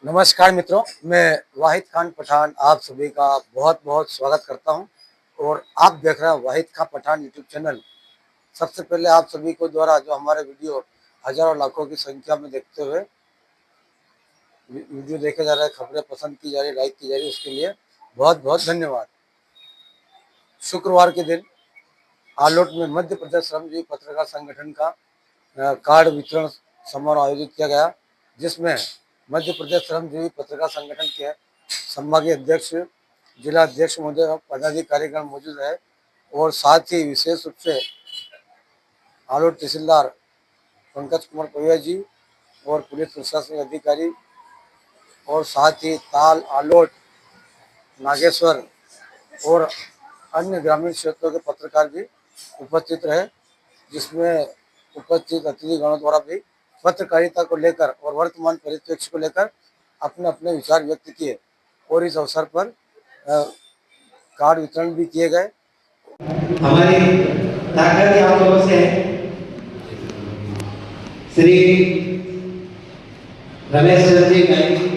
नमस्कार मित्रों, मैं वाहिद खान पठान आप सभी का बहुत बहुत स्वागत करता हूं और आप देख रहे हैं वाहिद खान पठान यूट्यूब चैनल। सबसे पहले आप सभी को द्वारा जो हमारे वीडियो हजारों लाखों की संख्या में देखते हुए वीडियो देखे जा रहे हैं, खबरें पसंद की जा रही, लाइक की जा रही, उसके लिए बहुत बहुत धन्यवाद। शुक्रवार के दिन आलोट में मध्य प्रदेश श्रमजीवी पत्रकार संगठन का कार्ड वितरण समारोह आयोजित किया गया, जिसमें मध्य प्रदेश श्रमजीवी पत्रकार संगठन के संभागीय अध्यक्ष, जिला अध्यक्ष महोदय और पदाधिकारीगण मौजूद है और साथ ही विशेष रूप से आलोट तहसीलदार पंकज कुमार पविया जी और पुलिस प्रशासनिक अधिकारी और साथ ही ताल, आलोट, नागेश्वर और अन्य ग्रामीण क्षेत्रों के पत्रकार भी उपस्थित रहे, जिसमें उपस्थित अतिथिगणों द्वारा भी पत्रकारिता को लेकर और वर्तमान परिप्रेक्ष्य को लेकर अपने अपने विचार व्यक्त किए और इस अवसर पर कार्ड वितरण भी किए गए। हमारी ताकत आप लोगों से श्री रमेश चंद्र जी गांधी,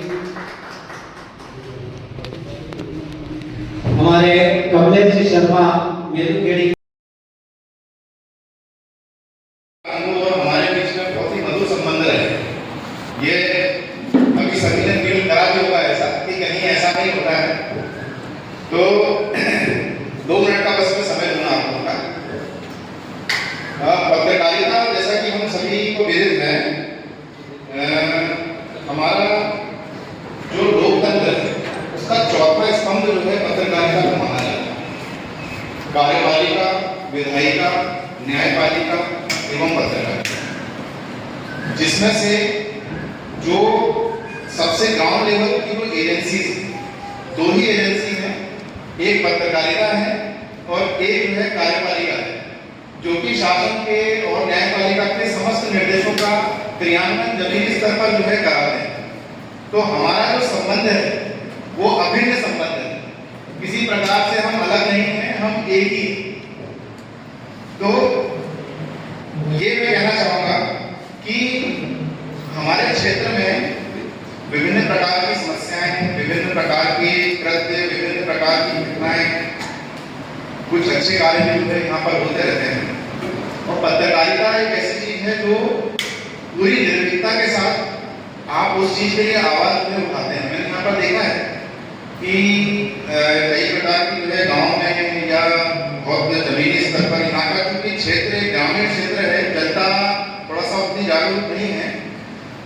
हमारे कमलेश जी शर्मा मेरुकेड़ी, और हमारे बीच में बहुत ही मधुर संबंध है। ये अभी सभी ने फील करा भी होगा ऐसा कि कहीं ऐसा नहीं होता है। तो 2 मिनट का बस में समय दूंगा आप लोगों का। पत्रकारिता जैसा कि हम सभी को विदित है, हमारा जो लोकतंत्र है उसका चौथा स्तंभ जो है पत्रकारिता को माना जाता है। कार्यपालिका, विधायिका, न्यायपालिका एवं पत्रकारिता, जिसमें से जो सबसे ग्राउंड लेवल की जो एजेंसी, 2 ही एजेंसी हैं, एक पत्रकारिता है और एक जो है कार्यपालिका है, जो कि शासन के और न्यायपालिका के समस्त निर्देशों का क्रियान्वयन जमीनी स्तर पर जो है कराते हैं। तो हमारा जो संबंध है वो अभिन्न संबंध है, किसी प्रकार से हम अलग नहीं हैं, हम एक ही। तो ये मैं कहना चाहूँगा कि हमारे क्षेत्र में विभिन्न प्रकार की समस्याएं, विभिन्न प्रकार के कृत्य, विभिन्न प्रकार की घटनाएं, कुछ अच्छे कार्य भी जो है यहाँ पर होते रहते हैं। और पत्रकारिता एक ऐसी चीज है जो पूरी निर्भीकता के साथ आप उस चीज के लिए आवाज में उठाते हैं। मैंने यहाँ पर देखा है कि कई प्रकार की जो है गाँव में या बहुत जमीनी स्तर पर यहाँ का क्योंकि क्षेत्र ग्रामीण क्षेत्र है, जनता थोड़ा सा उतनी जागरूक नहीं है।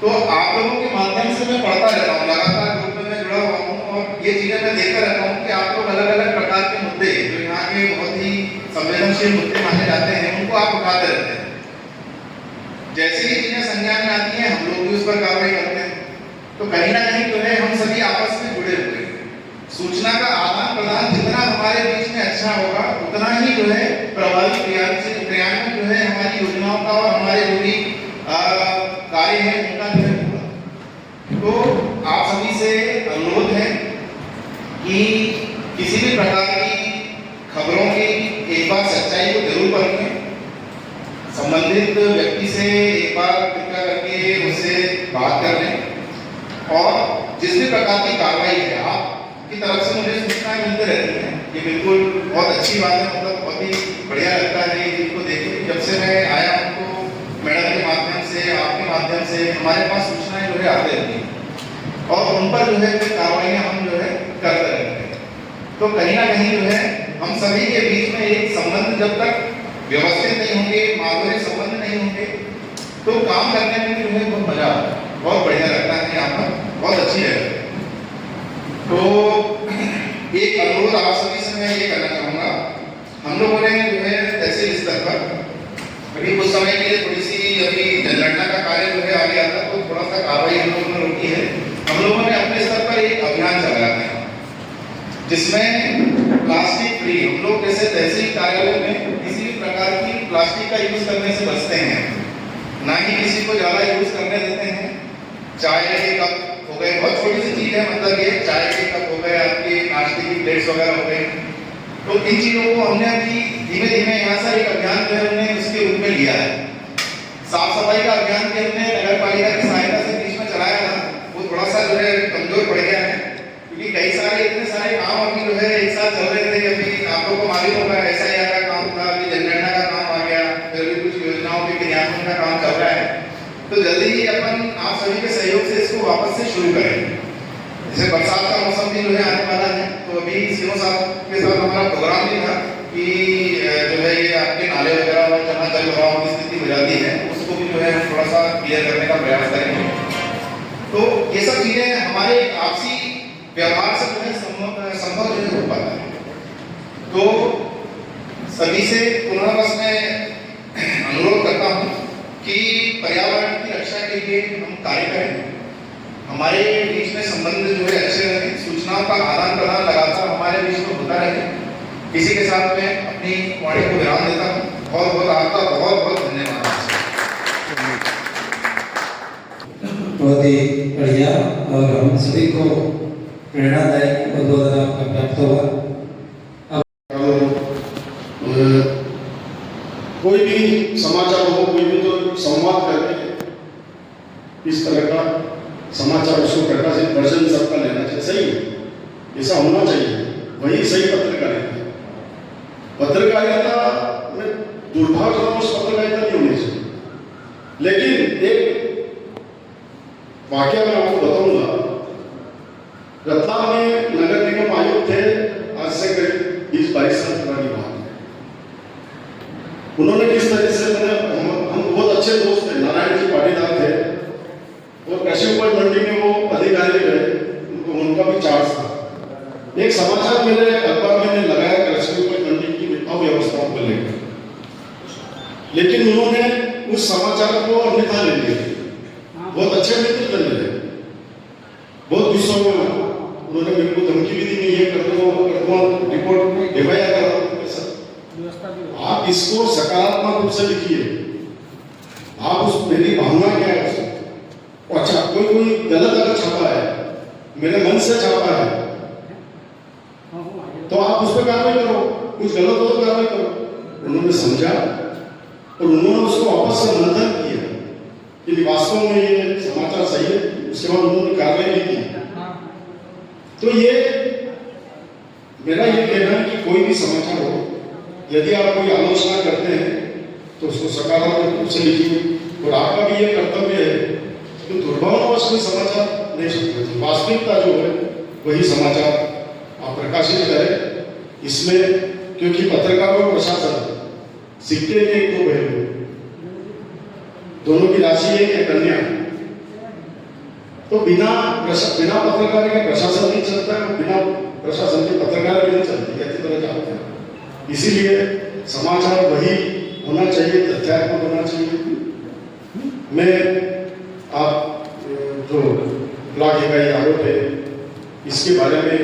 तो आप लोगों के माध्यम से मैं पढ़ता रहता हूँ, लगातार ग्रुप में जुड़ा हुआ हूँ और ये चीजें मैं देखता रहता हूँ कि आप लोग अलग अलग प्रकार के मुद्दे जो यहाँ के बहुत ही संवेदनशील मुद्दे माने जाते हैं उनको आप उठाते रहते हैं। जैसे ही चीजें संज्ञान में आती हैं हम लोग भी उस पर कार्रवाई करते हैं। तो कहीं ना कहीं जो है हम सभी आपस में जुड़े हुए हैं। सूचना का आदान प्रदान जितना हमारे बीच में अच्छा होगा उतना ही जो है प्रभावी क्रियान्वयन जो है हमारी योजनाओं का और हमारे जो भी कार्य है उनका जो है होगा। तो आप सभी से अनुरोध है कि किसी भी प्रकार की खबरों की एक बार सच्चाई को जरूर परखें, संबंधित व्यक्ति से एक बार कृपया करके उससे बात कर लें और जिस भी प्रकार की कार्रवाई है आपकी तरफ से मुझे सूचनाएं मिलती रहती हैं। ये बिल्कुल बहुत अच्छी बात है, मतलब बहुत ही बढ़िया लगता है ये चीज को देख के। जब से मैं आया हूँ तो मैडम के माध्यम से, आपके माध्यम से हमारे पास सूचनाएं जो है आती रहती हैं और उन पर जो है कार्रवाइयाँ हम जो है करते रहते हैं। तो कहीं ना कहीं जो है हम सभी के बीच में एक संबंध जब तक व्यवस्थित नहीं होंगे, माधुर्य संबंध नहीं होंगे, तो काम करने में जो है बहुत मजा आता है, बहुत बढ़िया लगता है, यहाँ पर बहुत अच्छी है। तो एक अनुरोध आप सभी से मैं ये करना चाहूँगा, हम लोगों ने जो है तहसील स्तर पर अभी कुछ समय के लिए थोड़ी सी अभी जनगणना का कार्य जो है आ गया था, तो थोड़ा सा कार्रवाई हम लोगों ने रोकी है। हम लोगों ने अपने स्तर पर एक अभियान चलाया था जिसमें प्लास्टिक फ्री, हम लोग जैसे तहसील कार्यालय में किसी भी प्रकार की प्लास्टिक का यूज करने से बचते हैं, ना ही किसी को ज्यादा यूज करने देते हैं। चाय के कप हो गए, बहुत छोटी सी चीज है, मतलब ये चाय के कप हो गए, आपके नाश्ते की प्लेट्स वगैरह हो गए, तो इन चीजों को हमने अभी धीमे धीमे यहाँ से एक अभियान जो है हमने उसके रूप में लिया है। साफ सफाई का अभियान भी हमने नगर पालिका की सहायता से बीच में चलाया था, वो थोड़ा सा जो है कमजोर पड़ गया है, क्योंकि कई सारे इतने सारे काम अभी जो है एक साथ चल रहे थे। अभी आप लोगों को मालूम होगा SIR का काम था, अभी जनगणना का काम आ गया, फिर भी कुछ योजनाओं के क्रियान्वयन का काम चल रहा है। तो जल्दी ही अपन आप सभी के सहयोग से इसको वापस से शुरू करें। जैसे बरसात का मौसम भी जो है आने वाला है, तो अभी सीओ साहब के साथ हमारा प्रोग्राम भी था कि जो है ये आपके नाले वगैरह और जहाँ जल भराव की स्थिति हो जाती है उसको भी जो है हम थोड़ा सा क्लियर करने का प्रयास करेंगे। तो ये सब चीजें हमारे आपसी व्यवहार से जो है संभव जो है हो पाता है। तो सभी से पुनः बस मैं अनुरोध करता हूँ कि पर्यावरण की रक्षा के लिए हम कार्य करें, हमारे बीच में संबंध जो है अच्छे रहे, सूचनाओं का आदान प्रदान लगातार हमारे बीच में होता रहे। इसी के साथ मैं अपनी वाणी को विराम देता हूँ। बहुत बहुत आपका बहुत बहुत धन्यवाद। बहुत ही बढ़िया और हम सभी को प्रेरणादायक उद्बोधन आपका प्राप्त हुआ। कोई भी समाचार हो, कोई भी तो संवाद करके इस तरह का समाचार उसको प्रकाशित वर्जन सबका लेना चाहिए। सही है, ऐसा होना चाहिए, वही सही पत्रकारिता है। पत्रकारिता में दुर्भाग्यवश पत्रकारिता नहीं होनी चाहिए। लेकिन एक वाक्य मैं आपको बताऊंगा। रतलाम में नगर निगम आयुक्त थे, आज से करीब 20-22 साल पुरानी बात है। उन्होंने किस तरह से हम बहुत अच्छे दोस्त थे, नारायण जी पाटीदार थे और कृषि उपज मंडी में वो अधिकारी रहे, उनका भी चार्ज था। एक समाचार मेरे अखबार में लगाया कृषि उपज मंडी की अव्यवस्थाओं को लेकर, लेकिन उन्होंने उस समाचार को अन्यथा ले लिया। बहुत अच्छे मित्र थे मेरे, बहुत गुस्सा हुआ। उन्होंने मेरे को धमकी भी दी, ये कर दो, रिपोर्ट FIR करा। आप इसको सकारात्मक रूप से लिखिए, आप उस मेरी भावना क्या है उसको। अच्छा, कोई गलत अगर छापा है, मेरे मन से छापा है, तो आप उस पर कार्रवाई करो। कुछ गलत हो तो कार्रवाई करो। उन्होंने समझा और उन्होंने उसको वापस से मंथन किया कि वास्तव में ये समाचार सही है। उसके बाद उन्होंने कार्रवाई भी की। तो ये मेरा ये कहना है कि कोई भी समाचार हो, यदि आप कोई आलोचना करते हैं तो उसको सकारात्मक रूप से लिखिए। और आपका भी ये कर्तव्य है कि दुर्भावनावश में समाचार नहीं सकते, वास्तविकता जो है वही समाचार आप प्रकाशित करें। इसमें क्योंकि पत्रकार और प्रशासन सिक्के के एक दो पहलू, दोनों की राशि एक है कन्या। तो बिना पत्रकार के प्रशासन नहीं चलता है, बिना प्रशासन के पत्रकार भी नहीं चलती, अच्छी तरह जानते हैं। इसीलिए समाचार वही होना चाहिए, तथ्यात्मक होना चाहिए। मैं आप जो ब्लॉक इकाई आरोप है इसके बारे में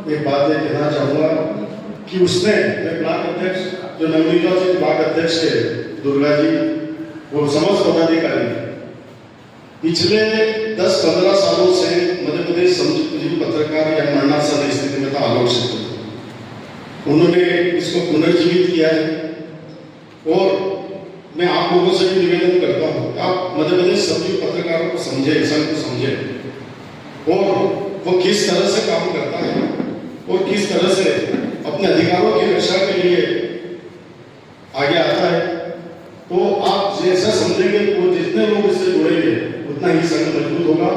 एक बात ये कहना चाहूँगा कि उसने मैं ब्लॉक अध्यक्ष जो नवनिर्वाचित ब्लॉक अध्यक्ष थे दुर्गा जी, वो समस्त पदाधिकारी पिछले 10-15 सालों से मध्य प्रदेश समझ पत्रकार या मरणासन स्थिति में था, आलोचित। उन्होंने इसको पुनर्जीवित किया है और मैं आप लोगों से भी निवेदन करता हूँ, आप मध्य प्रदेश सभी पत्रकारों को समझे, संघ को समझे और वो किस तरह से काम करता है और किस तरह से अपने अधिकारों की रक्षा के लिए आगे आता है। तो आप जैसा समझेंगे वो जितने लोग इससे जुड़ेंगे उतना ही संघ मजबूत होगा।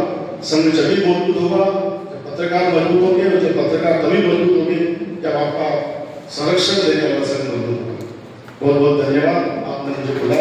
संघ जब भी मजबूत होगा जब पत्रकार मजबूत होंगे, जब पत्रकार तभी मजबूत होंगे जब आपका संरक्षण देने वाला संघ मजबूत होगा। बहुत बहुत धन्यवाद, आपने मुझे बुलाया।